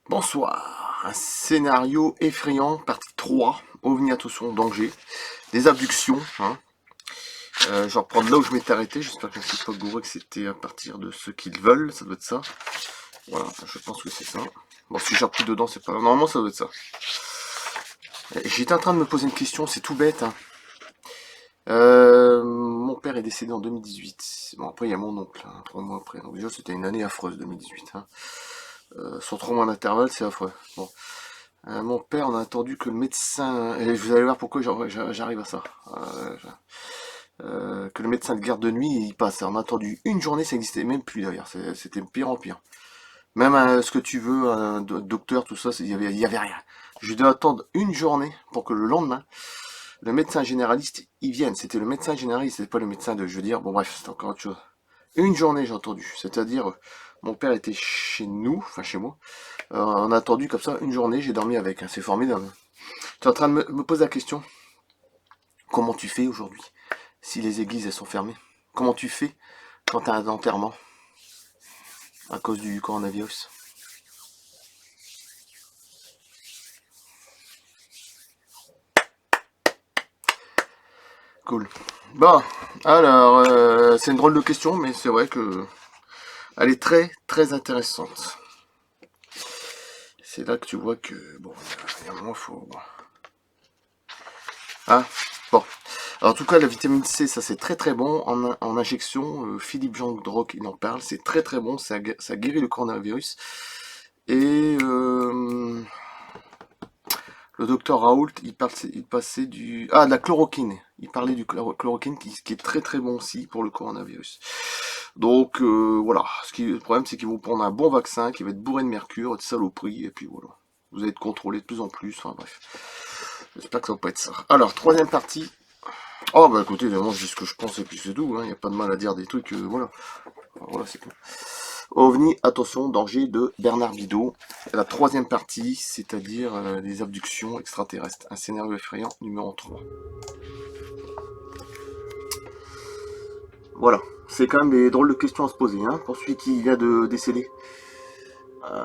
Bonsoir, un scénario effrayant, partie 3, OVNI, attention, danger, des abductions, hein. Je vais reprendre là où je m'étais arrêté, j'espère que je ne suis pas gouré, que c'était à partir de ce qu'ils veulent, ça doit être ça. Voilà, je pense que c'est ça. Bon, si j'ai repris dedans, c'est pas... Normalement, ça doit être ça. J'étais en train de me poser une question, c'est tout bête, hein. Mon père est décédé en 2018. Bon, après, il y a mon oncle, hein, 3 mois après. Donc déjà, c'était une année affreuse, 2018, hein. Sur 3 mois d'intervalle, c'est affreux. Bon. Mon père, on a attendu que le médecin, et vous allez voir pourquoi j'arrive à ça, que le médecin de garde de nuit, il passe. On a attendu une journée, ça n'existait même plus d'ailleurs, c'était pire en pire. Même ce que tu veux, un docteur, tout ça, il y avait rien. Je dois attendre une journée pour que le lendemain, le médecin généraliste, il vienne. C'était le médecin généraliste, c'était pas le médecin de, je veux dire, bon bref, c'est encore autre chose. Une journée, j'ai entendu. C'est-à-dire, mon père était chez nous, enfin chez moi. On a attendu comme ça une journée, j'ai dormi avec, hein, c'est formidable. Tu es en train de me poser la question, comment tu fais aujourd'hui si les églises elles sont fermées? Comment tu fais quand tu as un enterrement à cause du coronavirus? Cool. Bon, alors, c'est une drôle de question, mais c'est vrai que elle est très très intéressante. C'est là que tu vois que, bon, il y a un moment, faut... Ah, bon. Alors, en tout cas, la vitamine C, ça c'est très très bon en injection. Philippe Jean Droc, il en parle. C'est très très bon. Ça guérit le coronavirus. Et le docteur Raoult, il passait du... Ah, de la chloroquine. Il parlait du chloroquine qui est très très bon aussi pour le coronavirus. Donc voilà. Le problème, c'est qu'ils vont prendre un bon vaccin qui va être bourré de mercure, de saloperies, et puis voilà. Vous allez être contrôlé de plus en plus. Enfin bref. J'espère que ça va pas être ça. Alors, troisième partie. Oh bah écoutez, moi je dis ce que je pense et puis c'est tout, il n'y a pas de mal à dire des trucs, voilà. Voilà, c'est tout. OVNI, attention, danger de Bernard Bidot. La troisième partie, c'est-à-dire les abductions extraterrestres. Un scénario effrayant numéro 3. Voilà, c'est quand même des drôles de questions à se poser, hein, pour celui qui vient de décéder.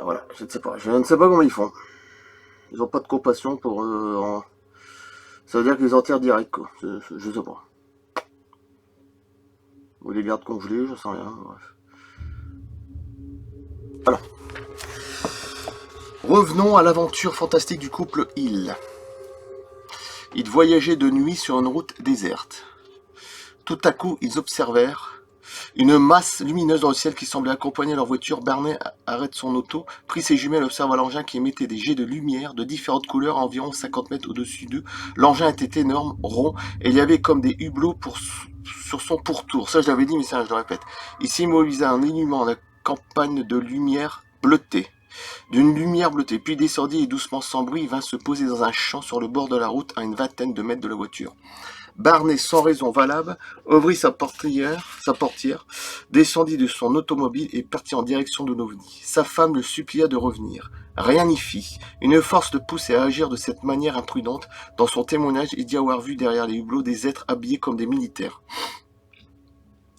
Voilà, je ne sais pas, je ne sais pas comment ils font. Ils n'ont pas de compassion pour... Ça veut dire qu'ils enterrent direct, quoi. Je sais pas. Ou les gardent congelés, je sais rien, bref. Alors, revenons à l'aventure fantastique du couple Hill. Ils voyageaient de nuit sur une route déserte. Tout à coup, ils observèrent une masse lumineuse dans le ciel qui semblait accompagner leur voiture. Barney arrête son auto, prit ses jumelles, observa l'engin qui émettait des jets de lumière de différentes couleurs à environ 50 mètres au-dessus d'eux. L'engin était énorme, rond, et il y avait comme des hublots sur son pourtour. Ça, je l'avais dit, mais ça, je le répète. Il s'immovisa en illumant la campagne de lumière bleutée. D'une lumière bleutée, puis descendit et doucement sans bruit vint se poser dans un champ sur le bord de la route à une vingtaine de mètres de la voiture. Barney, sans raison valable, ouvrit sa portière, descendit de son automobile et partit en direction de l'OVNI. Sa femme le supplia de revenir. Rien n'y fit. Une force le poussait à agir de cette manière imprudente. Dans son témoignage, il dit avoir vu derrière les hublots des êtres habillés comme des militaires.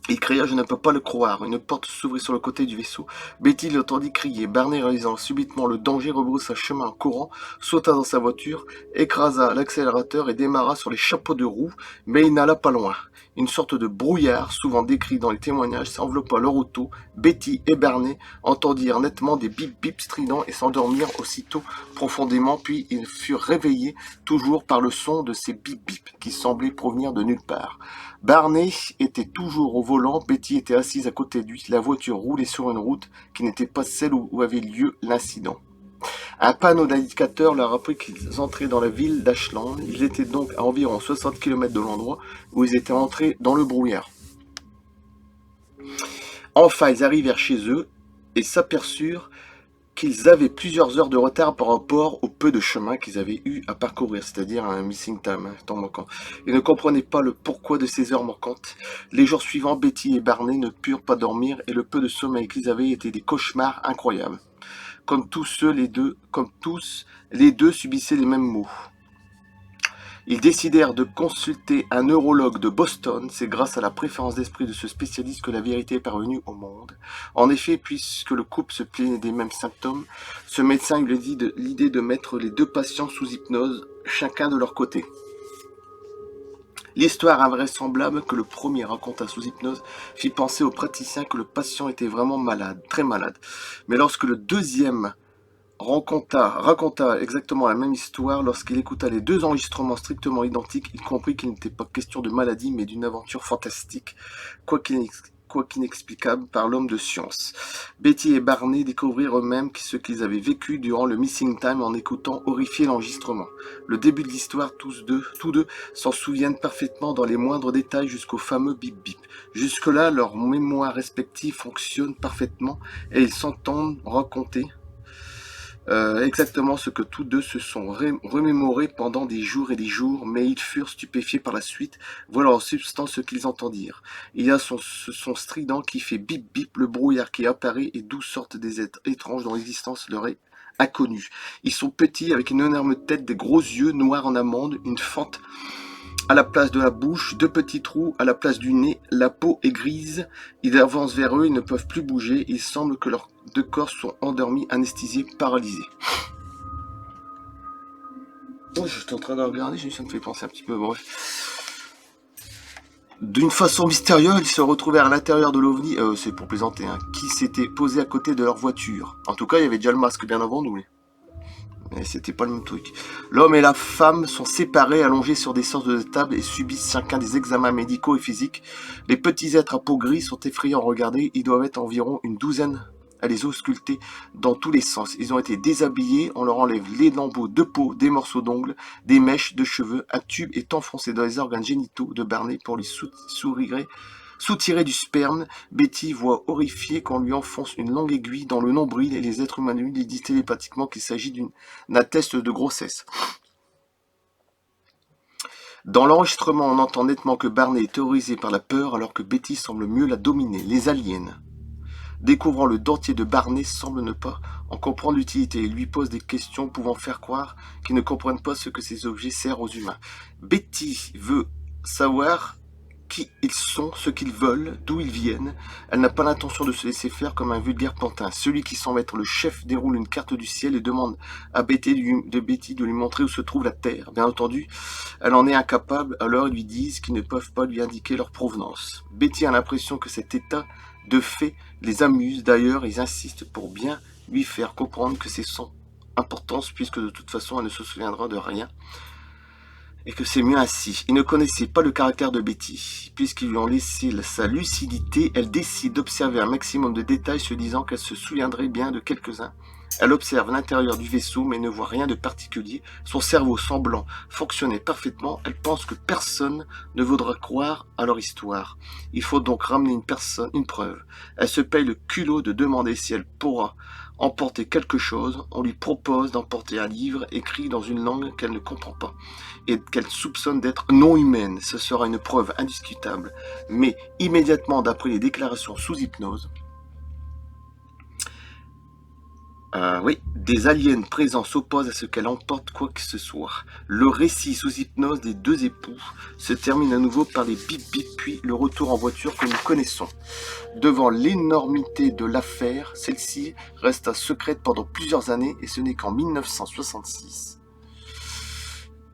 Il cria, je ne peux pas le croire. Une porte s'ouvrit sur le côté du vaisseau. Betty l'entendit crier. Barney, réalisant subitement le danger, rebroussa chemin en courant, sauta dans sa voiture, écrasa l'accélérateur et démarra sur les chapeaux de roue, mais il n'alla pas loin. Une sorte de brouillard, souvent décrit dans les témoignages, s'enveloppa leur auto. Betty et Barney entendirent nettement des bip-bip stridents et s'endormirent aussitôt profondément, puis ils furent réveillés, toujours par le son de ces bip-bip qui semblaient provenir de nulle part. Barney était toujours au volant, Betty était assise à côté de lui, la voiture roulait sur une route qui n'était pas celle où avait lieu l'incident. Un panneau d'indicateur leur apprit qu'ils entraient dans la ville d'Ashland. Ils étaient donc à environ 60 km de l'endroit où ils étaient entrés dans le brouillard. Enfin, ils arrivèrent chez eux et s'aperçurent qu'ils avaient plusieurs heures de retard par rapport au peu de chemin qu'ils avaient eu à parcourir, c'est-à-dire un missing time, un temps manquant. Ils ne comprenaient pas le pourquoi de ces heures manquantes. Les jours suivants, Betty et Barney ne purent pas dormir et le peu de sommeil qu'ils avaient était des cauchemars incroyables. Comme tous, les deux subissaient les mêmes maux. Ils décidèrent de consulter un neurologue de Boston. C'est grâce à la préférence d'esprit de ce spécialiste que la vérité est parvenue au monde. En effet, puisque le couple se plaignait des mêmes symptômes, ce médecin lui dit l'idée de mettre les deux patients sous hypnose, chacun de leur côté. L'histoire invraisemblable que le premier raconta sous hypnose fit penser au praticien que le patient était vraiment malade, très malade. Mais lorsque le deuxième raconta exactement la même histoire, lorsqu'il écouta les deux enregistrements strictement identiques, il comprit qu'il n'était pas question de maladie, mais d'une aventure fantastique, quoiqu'inexplicable par l'homme de science. Betty et Barney découvrirent eux-mêmes ce qu'ils avaient vécu durant le missing time en écoutant horrifiés l'enregistrement. Le début de l'histoire, tous deux s'en souviennent parfaitement dans les moindres détails jusqu'au fameux bip-bip. Jusque-là, leurs mémoires respectives fonctionnent parfaitement et ils s'entendent raconter exactement ce que tous deux se sont remémorés pendant des jours et des jours, mais ils furent stupéfiés par la suite. Voilà en substance ce qu'ils entendirent. Il y a ce son strident qui fait bip bip, le brouillard qui apparaît et d'où sortent des êtres étranges dont l'existence leur est inconnue. Ils sont petits avec une énorme tête, des gros yeux noirs en amande, une fente à la place de la bouche, deux petits trous à la place du nez, la peau est grise, ils avancent vers eux, ils ne peuvent plus bouger, il semble que leurs deux corps sont endormis, anesthésiés, paralysés. Oh, je suis en train de regarder, ça me fait penser un petit peu, bref. D'une façon mystérieuse, ils se retrouvèrent à l'intérieur de l'OVNI, c'est pour plaisanter, qui s'était posé à côté de leur voiture. En tout cas, il y avait déjà le masque bien avant nous. Mais c'était pas le même truc. L'homme et la femme sont séparés, allongés sur des sortes de tables et subissent chacun des examens médicaux et physiques. Les petits êtres à peau gris sont effrayants à regarder. Ils doivent être environ une douzaine à les ausculter dans tous les sens. Ils ont été déshabillés, on leur enlève les lambeaux de peau, des morceaux d'ongles, des mèches de cheveux. Un tube est enfoncé dans les organes génitaux de Barney pour lui soutirer du sperme. Betty voit horrifiée qu'on lui enfonce une longue aiguille dans le nombril et les êtres humanoïdes lui disent télépathiquement qu'il s'agit d'un test de grossesse. Dans l'enregistrement, on entend nettement que Barney est terrorisé par la peur alors que Betty semble mieux la dominer. Les aliens, découvrant le dentier de Barney, semblent ne pas en comprendre l'utilité et lui posent des questions pouvant faire croire qu'ils ne comprennent pas ce que ces objets servent aux humains. Betty veut savoir qui ils sont, ce qu'ils veulent, d'où ils viennent. Elle n'a pas l'intention de se laisser faire comme un vulgaire pantin. Celui qui semble être le chef déroule une carte du ciel et demande à Betty de lui montrer où se trouve la Terre. Bien entendu, elle en est incapable, alors ils lui disent qu'ils ne peuvent pas lui indiquer leur provenance. Betty a l'impression que cet état de fait les amuse. D'ailleurs, ils insistent pour bien lui faire comprendre que c'est sans importance, puisque de toute façon, elle ne se souviendra de rien. Et que c'est mieux ainsi. Ils ne connaissaient pas le caractère de Betty. Puisqu'ils lui ont laissé sa lucidité, elle décide d'observer un maximum de détails, se disant qu'elle se souviendrait bien de quelques-uns. Elle observe l'intérieur du vaisseau, mais ne voit rien de particulier. Son cerveau semblant fonctionner parfaitement, elle pense que personne ne voudra croire à leur histoire. Il faut donc ramener une preuve. Elle se paye le culot de demander si elle pourra emporter quelque chose. On lui propose d'emporter un livre écrit dans une langue qu'elle ne comprend pas et qu'elle soupçonne d'être non humaine. Ce sera une preuve indiscutable. Mais immédiatement, d'après les déclarations sous hypnose, des aliens présents s'opposent à ce qu'elle emporte quoi que ce soit. Le récit sous hypnose des deux époux se termine à nouveau par les bip-bip, puis le retour en voiture que nous connaissons. Devant l'énormité de l'affaire, celle-ci resta secrète pendant plusieurs années et ce n'est qu'en 1966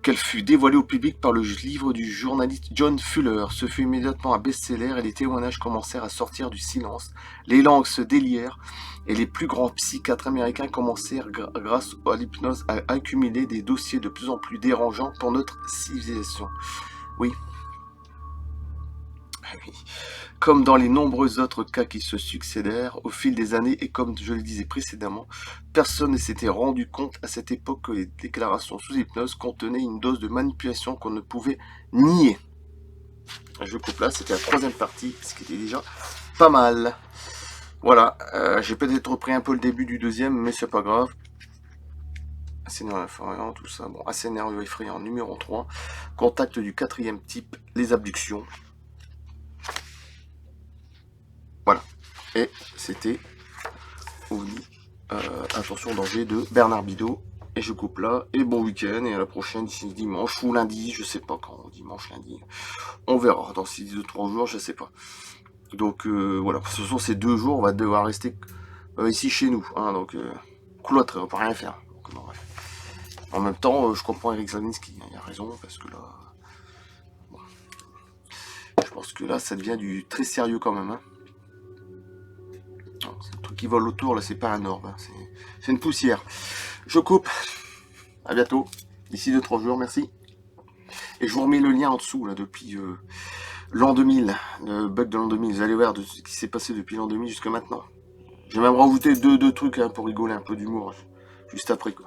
qu'elle fut dévoilée au public par le livre du journaliste John Fuller. Ce fut immédiatement un best-seller et les témoignages commencèrent à sortir du silence. Les langues se délièrent et les plus grands psychiatres américains commencèrent, grâce à l'hypnose, à accumuler des dossiers de plus en plus dérangeants pour notre civilisation. Oui. Comme dans les nombreux autres cas qui se succédèrent au fil des années et comme je le disais précédemment, personne ne s'était rendu compte à cette époque que les déclarations sous hypnose contenaient une dose de manipulation qu'on ne pouvait nier. Je coupe là, c'était la troisième partie, ce qui était déjà pas mal. Voilà, j'ai peut-être repris un peu le début du deuxième, mais c'est pas grave. Scénario effrayant, tout ça. Bon, scénario effrayant numéro 3. Contact du quatrième type, les abductions. Voilà. Et c'était OVNI, Attention danger de Bernard Bidot Et je coupe là. Et bon week-end. Et à la prochaine, d'ici dimanche ou lundi. Je sais pas quand. Dimanche, lundi. On verra. Dans ces 2-3 jours, je sais pas. Donc voilà. Ce sont ces 2 jours. On va devoir rester ici chez nous. Hein, donc cloîtré. On peut rien faire. Donc, bon, bref. En même temps, je comprends Eric Slavinski. Il a raison. Parce que là... Bon, je pense que là, ça devient du très sérieux quand même. Hein. C'est un truc qui vole autour. Là, c'est pas un orbe. Hein, c'est une poussière. Je coupe. À bientôt. D'ici 2-3 jours. Merci. Et je vous remets le lien en dessous, là, depuis l'an 2000, le bug de l'an 2000. Vous allez voir de ce qui s'est passé depuis l'an 2000 jusqu'à maintenant. J'ai même rajouté deux trucs hein, pour rigoler, un peu d'humour, juste après, quoi.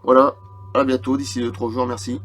Voilà, à bientôt, d'ici 2-3 jours, merci.